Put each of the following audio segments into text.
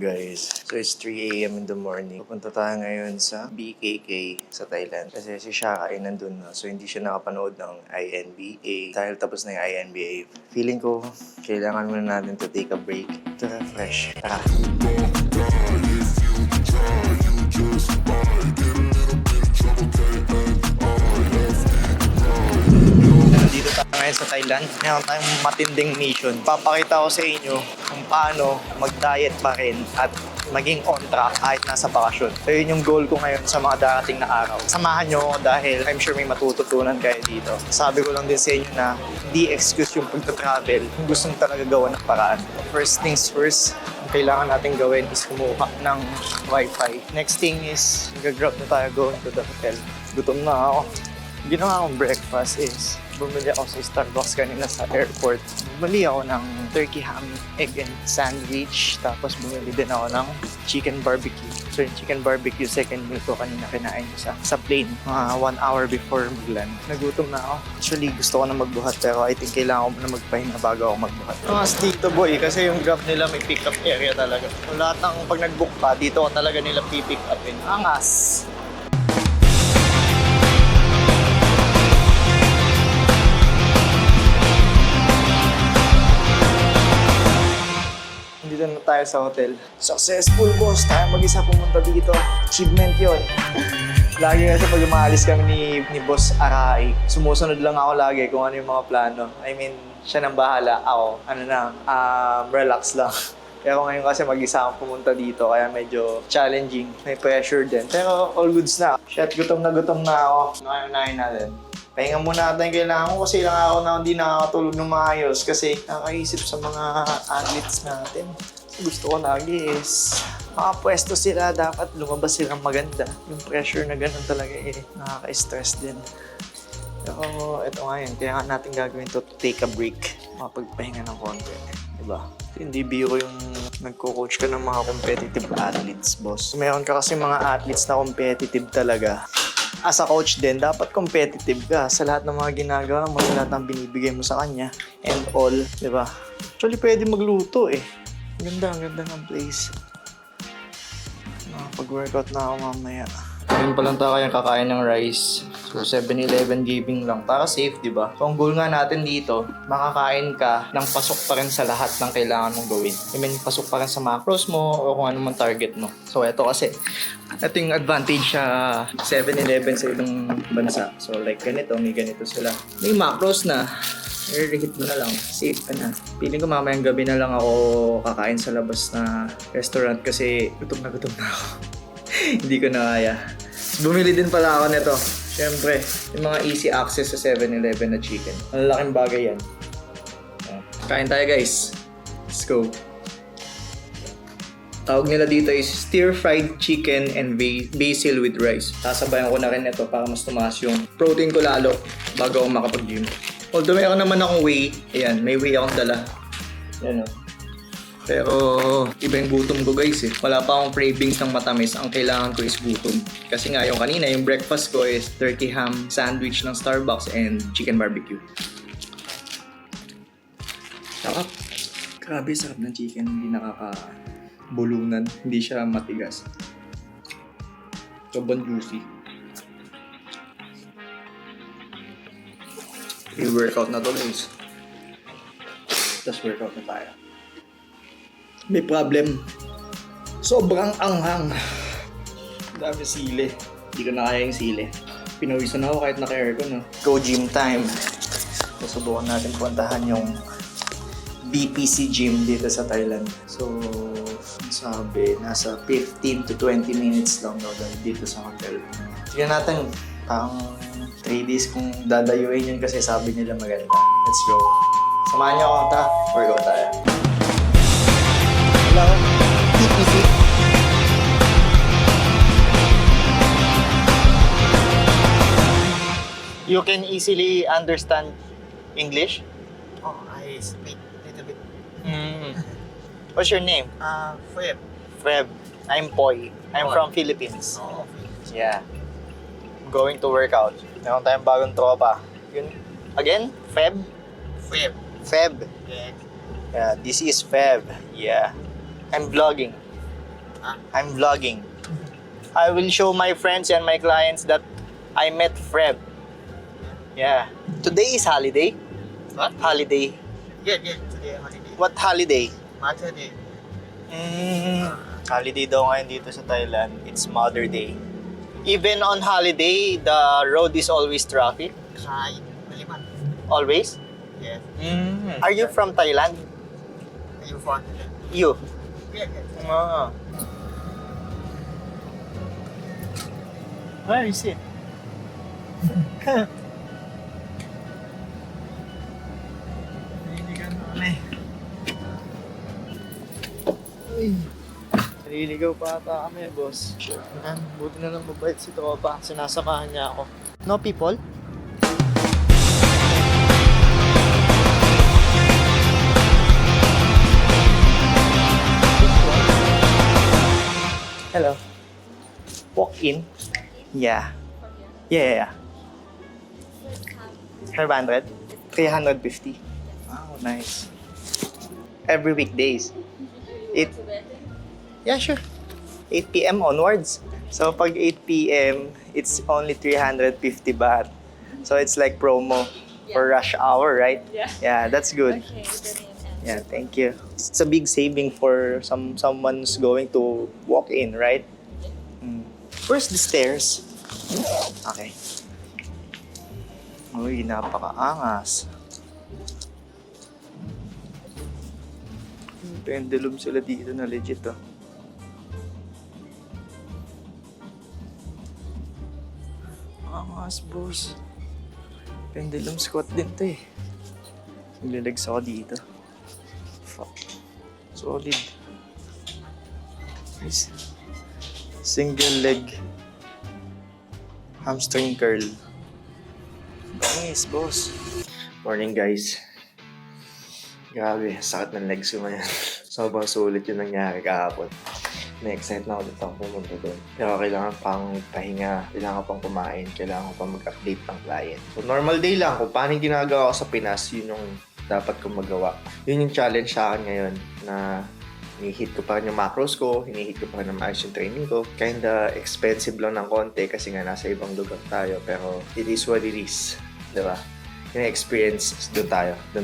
Guys, so it's 3 a.m. in the morning. Pupunta tayo ngayon sa BKK sa Thailand. Kasi si Shaka ay nandun na. So hindi siya nakapanood ng INBA. Dahil tapos na yung INBA. Feeling ko, kailangan muna natin to take a break to refresh. Tara. Dito tayo ngayon sa Thailand. Meron tayong matinding mission. Papakita ko sa inyo kung paano mag-diet pa rin at maging on track kahit nasa bakasyon. So yun yung goal ko ngayon sa mga darating na araw. Samahan nyo ako dahil I'm sure may matututunan kayo dito. Sabi ko lang din sa inyo na hindi excuse yung pagta-travel kung gusto nyo talaga gawa ng paraan. First things first, ang kailangan natin gawin is kumuha ng wifi. Next thing is, mag-grab na tayo going to the hotel. Gutom na ako. Ginawa akong breakfast is bumili ako sa Starbucks kanina sa airport. Bumili ako ng turkey ham, egg and sandwich. Tapos bumili din ako ng chicken barbecue. So yung chicken barbecue, second meal ko kanina kinain ko sa plane. Mga 1 hour before mag-land. Nagutom na ako. Actually gusto ko na magbuhat pero I think kailangan ko na magpahinga bago ako magbuhat. Mas dito boy kasi yung Grab nila may pick-up area talaga. So lahat ng pag nag-book pa, dito ko talaga nila pick upin. Angas! Dito na tayo sa hotel. Successful boss! Tayo mag-isa pumunta dito. Achievement yon. Lagi kasi pag umaalis kami ni Boss Arai, sumusunod lang ako lagi kung ano yung mga plano. I mean, siya nang bahala. Ako, relax lang. Pero ngayon kasi mag-isa akong pumunta dito kaya medyo challenging. May pressure din. Pero all goods na. Shit, gutom na ako. Unahin natin. Pahinga muna natin yung kailangan ko kasi ilang araw na hindi nakakatulog ng maayos kasi nakakaisip sa mga athletes natin. Gusto ko lagi is makapwesto sila, dapat lumabas silang maganda. Yung pressure na ganun talaga nakaka-stress din. Pero ito nga yun, kaya natin gagawin to take a break. Makapagpahinga ng konti. Diba? Hindi biro yung nagko-coach ka ng mga competitive athletes, boss. Meron ka kasi mga athletes na competitive talaga. As a coach din, dapat competitive ka sa lahat ng mga ginagawa mo, sa lahat ng binibigay mo sa kanya, and all, di ba? Actually, pwede magluto eh. Ang ganda ng place. Nakapag-workout na ako mamaya. Ngayon pa lang tayo kayang kakain ng rice. So, 7-Eleven giving lang. Para safe, di ba? So, ang goal nga natin dito, makakain ka ng pasok pa rin sa lahat ng kailangan mong gawin. I mean, pasok pa rin sa macros mo o kung ano man target mo. So, ito kasi, ito yung advantage sa 7-Eleven sa ibang bansa. So, like ganito, may ganito sila. May macros na. I-reheat mo na lang. Safe ka na. Feeling ko mamayang gabi na lang ako kakain sa labas na restaurant kasi gutom na ako. Hindi ko na kaya. Bumili din pala ako nito. Siyempre, yung mga easy access sa 7-Eleven na chicken. Ang laking bagay yan. Kain tayo guys. Let's go. Tawag nila dito is stir-fried chicken and basil with rice. Sasabayan ko na rin ito para mas tumaas yung protein ko lalo bago ako makapag-gym. Although mayroon naman akong whey. Ayan, may whey akong dala. Ayan o. Pero iba yung gutom ko guys eh. Wala pa akong cravings ng matamis. Ang kailangan ko is gutom. Kasi nga yung kanina, yung breakfast ko is turkey ham sandwich ng Starbucks and chicken barbecue. Sarap. Grabe, sarap ng chicken. Hindi nakakabulunan. Hindi siya matigas. Sobrang juicy. I-workout na to guys. Tapos workout na tayo. May problem. Sobrang anghang. Dami sili. Hindi ko na kaya yung sili. Pinawisan ako kahit naka-aircon. No? Go gym time. Susubukan natin puntahan yung BPC gym dito sa Thailand. So, sabi, nasa 15 to 20 minutes lang daw dito sa hotel. Sige natin, pang 3 days kung dadayuin yun kasi sabi nila maganda. Let's go. Samahan niyo ako, workout tayo. Hello, BPC. You can easily understand English? Oh, I speak a little bit. What's your name? Feb. Feb. I'm Poy. I'm Oh. from Philippines. Oh, Yeah. Going to workout. Meron tayong bagong tropa. Yun. Again? Feb? Feb. Feb. Yeah. Yeah, this is Feb. Yeah. I'm vlogging. I'm vlogging. I will show my friends and my clients that I met Fred. Yeah. Today is holiday. What? Holiday. Yeah, today holiday. What holiday? Mother Day. Holiday daw ngayon dito sa Thailand. It's Mother Day. Even on holiday, the road is always traffic. Try Maliman. Always? Yes. Are you from Thailand? Are you fond? You? Yeah. Ah. Where is it? Naliligaw pa ata kami, boss. Buti na lang mabait si Tropa. Sinasamahan niya ako. No people? Hello. Walk in? Yeah. Yeah. 500? 350. Wow, nice. Every weekdays. Yeah, sure. 8 p.m. onwards. So pag 8 p.m., it's only 350 baht. So it's like promo for rush hour, right? Yeah. Yeah, that's good. Okay, Yeah, thank you. It's a big saving for someone's going to walk in, right? Where's the stairs? Okay. Uy, napakaangas. Pendulum sila dito na legit, oh. Angas, boss. Pendulum squat din to eh. Nililegs ako dito. Fuck. Solid. Nice. Single leg. Hamstring curl. Nice, boss. Morning, guys. Grabe, sakit ng legs ko ngayon. Sobrang sulit yung nangyari kahapon. Na-excite na ako dito ako pumunta doon. Pero kailangan pang pahinga, kailangan pang kumain, kailangan pang mag-update ng client. So normal day lang, kung paano yung ginagawa ko sa Pinas, yun yung dapat kong magawa. Yun yung challenge sa akin ngayon na hinihit ko pa rin yung macros ko, hinihit ko pa rin ng maayos yung training ko. Kinda expensive lang ng konti kasi nga nasa ibang lugar tayo, pero it is what it is. Diba? Yung experience, doon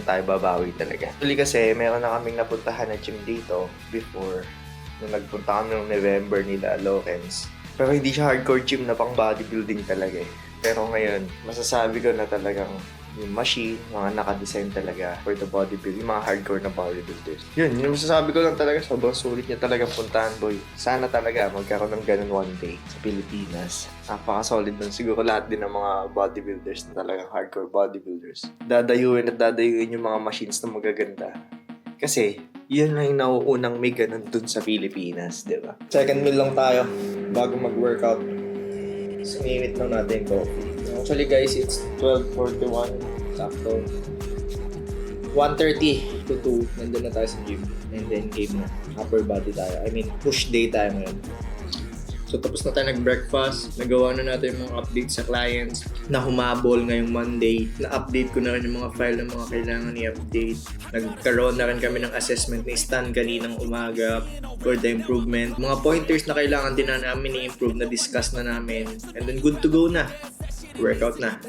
tayo babawi talaga. Actually kasi, meron na kaming napuntahan na gym dito before, nung nagpunta kami noong November nila, Lawrence. Pero hindi siya hardcore gym na pang bodybuilding talaga eh. Pero ngayon, masasabi ko na talagang yung machine, mga nakadesign talaga for the bodybuilding, yung mga hardcore na bodybuilders. Yun, yung masasabi ko lang talaga, sobrang sulit niya talaga puntahan, boy. Sana talaga magkaroon ng ganun one day sa Pilipinas. Napaka-solid nun. Siguro lahat din ng mga bodybuilders na talagang hardcore bodybuilders. Dadayuin yung mga machines na magaganda. Kasi, yun lang yung nauunang may ganun dun sa Pilipinas, di ba? Second meal lang tayo bago mag-workout. Sinimit lang natin yung coffee. Actually guys, it's 12:41. Sakto. 1:30 to 2, nandun na tayo sa gym. And then game na. Upper body tayo. I mean, push day tayo ngayon. So tapos na tayo nag-breakfast, nagawa na natin yung mga updates sa clients, na humabol ngayong Monday, na-update ko na rin yung mga file ng mga kailangan i-update. Nagkaroon na rin kami ng assessment ni Stan kaninang umaga for the improvement. Mga pointers na kailangan din na namin i-improve, na-discuss na namin. And then good to go na. Workout na.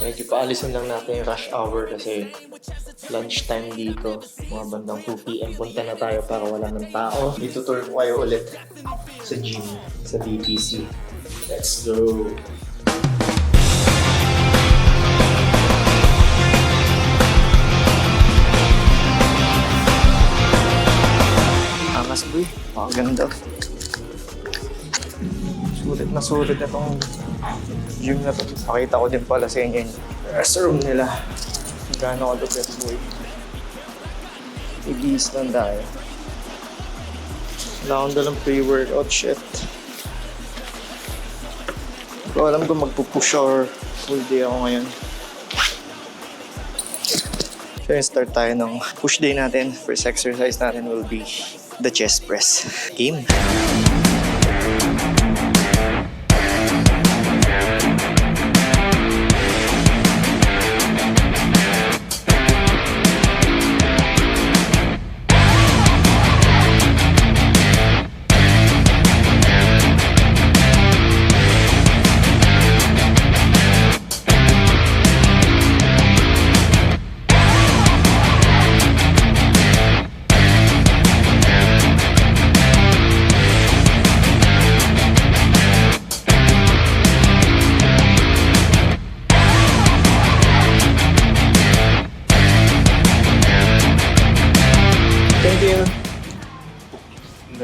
Medyo paalisin lang natin yung rush hour kasi lunchtime dito. Mga bandang 2 p.m. punta na tayo para wala ng tao. Dito tour ko kayo ulit sa gym, sa BPC. Let's go! Angas boy, ganda. Sulit na itong gym na to. Pakita ko din pala sa inyo yung restroom nila. Gano'n kalupit boy. Ibis lang tayo. Wala akong dalang pre-workout shit. Hindi ko alam kung magpupush or full day ako ngayon. So start tayo ng push day natin. First exercise natin will be the chest press. Game!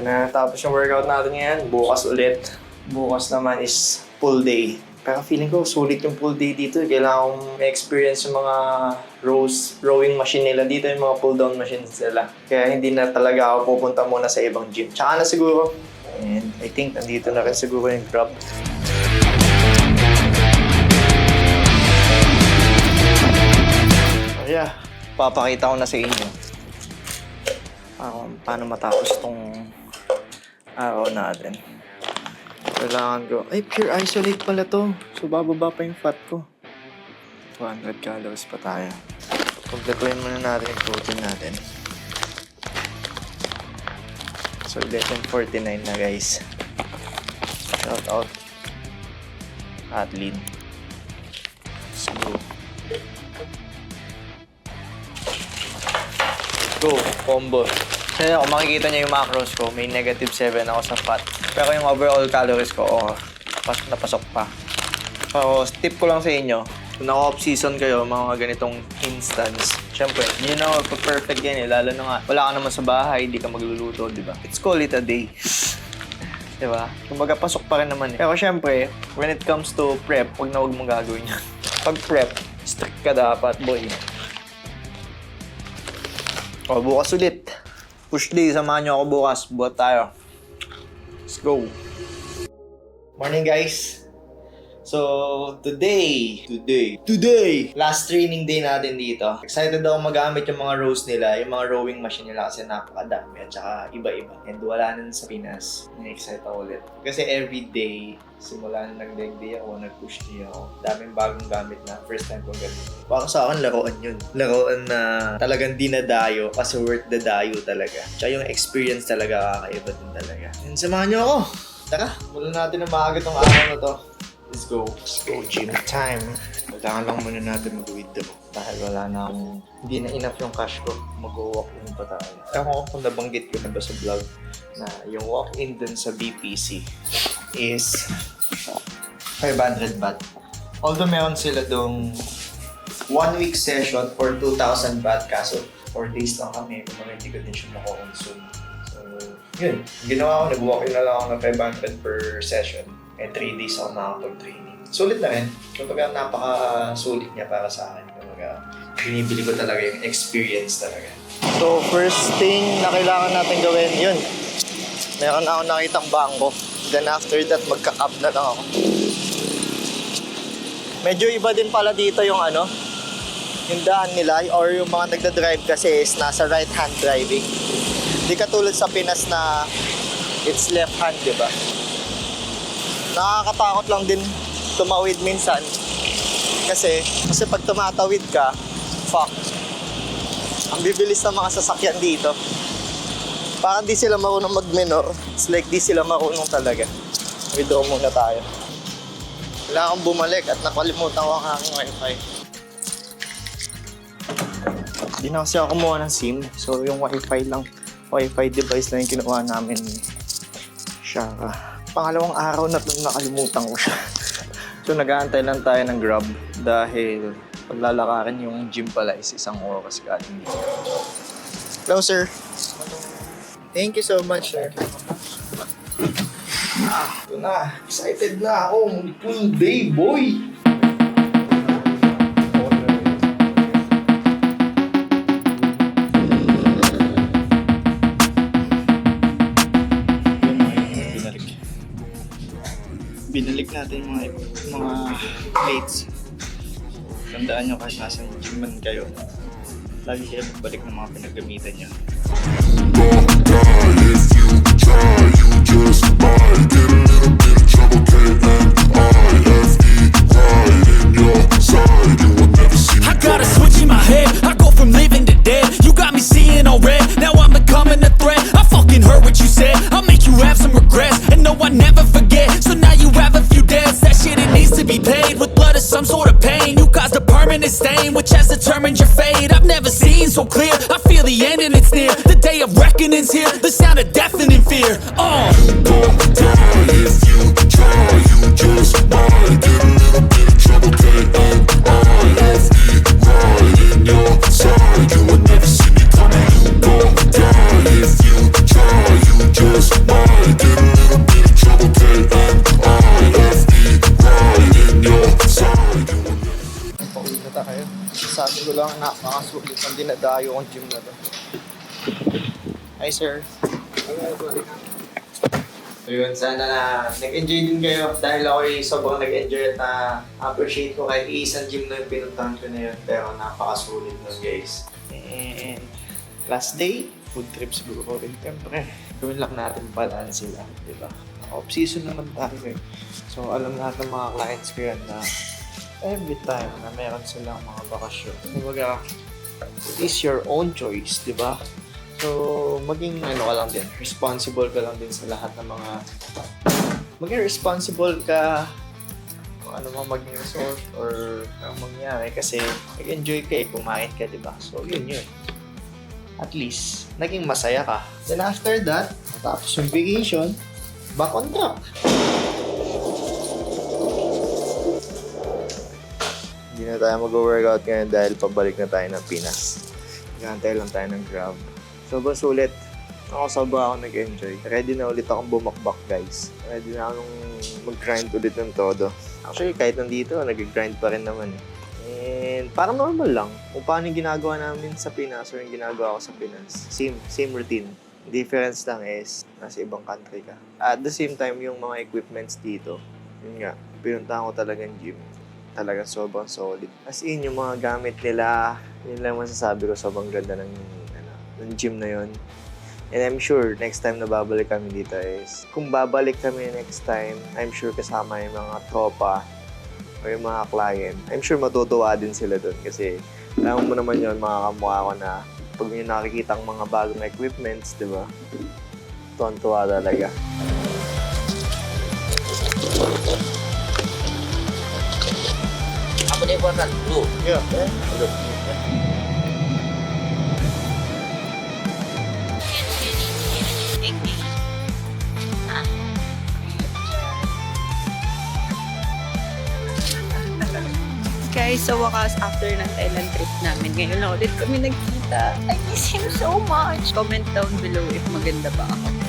Ito na tapos yung workout natin ngayon. Bukas ulit. Bukas naman is full day. Pero feeling ko sulit yung full day dito. Kailangan kong ma-experience yung mga rowing machine nila dito, yung mga pull-down machines nila. Kaya hindi na talaga ako pupunta muna sa ibang gym. Tsaka na siguro. And I think nandito na rin siguro yung Grab. So yeah, papakita ko na sa inyo paano matapos tong araw natin. Kailangan ko, ay pure isolate pala to. So bababa pa yung fat ko. 200 calories pa tayo. Kompletuhin muna natin yung protein natin. So 11:49 na guys. Shout out Atlin. Let's go. Go, combo. Kaya kung makikita niyo yung macros ko, may -7 ako sa fat. Pero yung overall calories ko, napasok pa. So, tip ko lang sa inyo, kung naka-off-season kayo, mga ganitong instance, syempre, hindi na perfect yan eh. Lalo na nga, wala ka naman sa bahay, hindi ka magluluto, di ba? Let's call it a day. Di ba? Kumbaga, pasok pa rin naman eh. Pero syempre, when it comes to prep, huwag na huwag mong gagawin yan. Pag prep, strict ka dapat, boy. O, bukas ulit. Push day, samahan nyo ako bukas. Buhat tayo. Let's go. Morning guys. So, today, last training day natin dito. Excited ako magamit yung mga rows nila, yung mga rowing machine nila kasi napakadami at saka iba-iba. And wala na sa Pinas. Na-excite ako ulit. Kasi every day, simula na nag-leg day ako, nag-push day ako. Daming bagong gamit na first time kong gamitin. Para sa akin, laruan yun. Laruan na talagang dinadayo kasi worth the dayo talaga. Tsaka yung experience talaga kakaiba din talaga. And samahan nyo ako. Tara, mula natin na maaga tong araw na to. Let's go. Let's go gym time. Kailangan lang muna natin mag-withdraw. Dahil wala na akong, hindi na enough yung cash ko. Mag-walk-in pa tayo. Ewan ko kung nabanggit ko na ba sa vlog na yung walk-in dun sa BPC is 500 baht. Although meron sila dong 1 week session for 2,000 baht kaso 4 days lang kami kung hindi ko din siya mako-consume. So, yun. Ginawa ko, nag-walk-in na lang ako ng 500 per session. And 3 days ako nakapag-training. Sulit na rin. Kumbaga napaka-sulit niya para sa akin. Kumbaga binibili ko talaga yung experience talaga. So first thing na kailangan natin gawin, yun. Meron ako nakitang bangko. Then after that, magka-up na lang ako. Medyo iba din pala dito yung yung daan nila or yung mga nagda-drive kasi is nasa right hand driving. Hindi katulad sa Pinas na it's left hand, di ba? Nakakatakot lang din tumawid minsan. Kasi pag tumatawid ka, fuck. Ang bibilis ng mga sasakyan dito. Parang di sila marunong mag-minor. It's like di sila marunong talaga. Withdraw muna tayo. Kailangan kong bumalik at nakalimutan ko ang aking wifi. Di na kasi ako kumuha ng SIM. So yung wifi device lang yung kinuha namin. Shaka. Pangalawang araw na ito nakalimutan ko siya. So nag-aantay lang tayo ng Grab dahil paglalakarin yung gym pala is 1 oras galing dito. Hello sir. Thank you so much sir. Ito na. Excited na ako. Full day boy. Binalik natin yung mga plates. Tandaan nyo kahit nasa gym man kayo, lagi kayo magbalik ng mga pinagamitan nyo. I got a switch in my head, I go from living to dead. You got me seeing all red, now I'm becoming a threat. I fucking heard what you said, I'll make you have some regrets. And no, I never forget, so now you have a few debts. That shit, it needs to be paid with blood or some sort of pain. You caused a permanent stain, which has determined your fate. I've never seen so clear, I feel the end and it's near. The day of reckoning's here, the sound of deafening fear. You won't die if you try, you just might get a little bit of trouble, and I left it right in your side. You will never see me coming. You won't die if you try, you just Masasabi ko lang, napakasulit ang dinadayo kong gym na to. Hi, sir. So yun, sana na nag-enjoy din kayo dahil ako sobrang nag-enjoy at na-appreciate ko kahit isang gym na yung pinuntahan ko na yun. Pero napakasulit nun, guys. And last day, food trips siguro rin. Siyempre, gawin lang natin balance sila, di ba? Off-season naman tayo eh. So alam lahat ng mga clients ko yan na every time na meron silang mga bakasyon, kumbaga, it is your own choice, di ba? So, maging ano ka lang din, responsible ka lang din sa lahat ng mga... Maging responsible ka kung ano man maging result or ang mangyari kasi nag-enjoy ka eh, kumain ka, di ba? So, yun. At least, naging masaya ka. Then after that, tapos yung vacation, back on track. Hindi na tayo mag-workout ngayon dahil pabalik na tayo ng Pinas. Gantay lang tayo ng Grab. Sobrang sulit. Sobrang ako nag-enjoy. Ready na ulit akong bumakbak, guys. Ready na akong mag-grind ulit ng todo. Actually, kahit nandito, nag-grind pa rin naman eh. And parang normal lang. Kung paano yung ginagawa namin sa Pinas or yung ginagawa ko sa Pinas. Same routine. Difference lang is, nasa ibang country ka. At the same time, yung mga equipments dito, yun nga, pinuntahan ko talagang gym. Talagang sobrang solid. As in, yung mga gamit nila, yun lang masasabi ko, sobrang ganda ng gym na yun. And I'm sure, next time na babalik kami dito is, kung babalik kami next time, I'm sure kasama yung mga tropa o yung mga client, I'm sure matutuwa din sila dun. Kasi, alam mo naman yun, mga kamukha ko na pag may nakikita ang mga bagong equipments, di ba? Tuwan-tuwa talaga. Ako na important. Blue. Yeah. Guys, sa wakas, after ng Thailand trip namin, ngayon na ulit kami nagkita. I miss him so much. Comment down below if maganda ba ako.